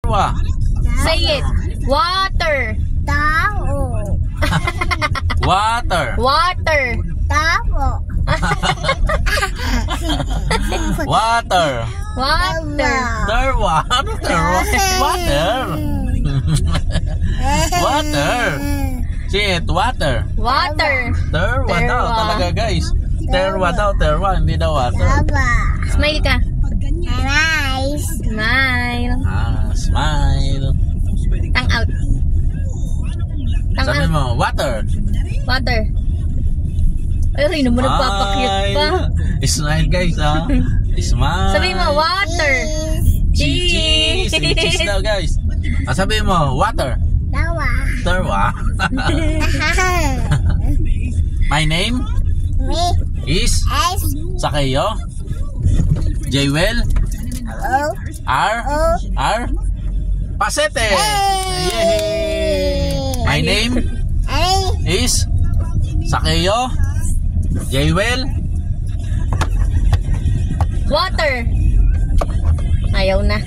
Terwa. Say it. Water. Tao. Water. Water. Tao. Water. Water. Terwa. Ano terwa? Water. Water. Say it. Water. Water. Terwa daw Terwa. talaga guys. Terwa daw. Terwa. Hindi daw water. Baba. Smile ka. Nice. Smile. Smile. Tang out. Tang Sabi out. mo, water. Water. Ay, naman nagpapakyut pa. Smile guys ha. Smile. Sabi mo, water. Cheese. Cheese daw guys. Sabi mo, water. Tawa. Terwa. My name Me. is S. Sakeyo. Jewel. O. R. Pasete. Yay! My name A. is Sakeyo. Jewel. Water. Ayaw na.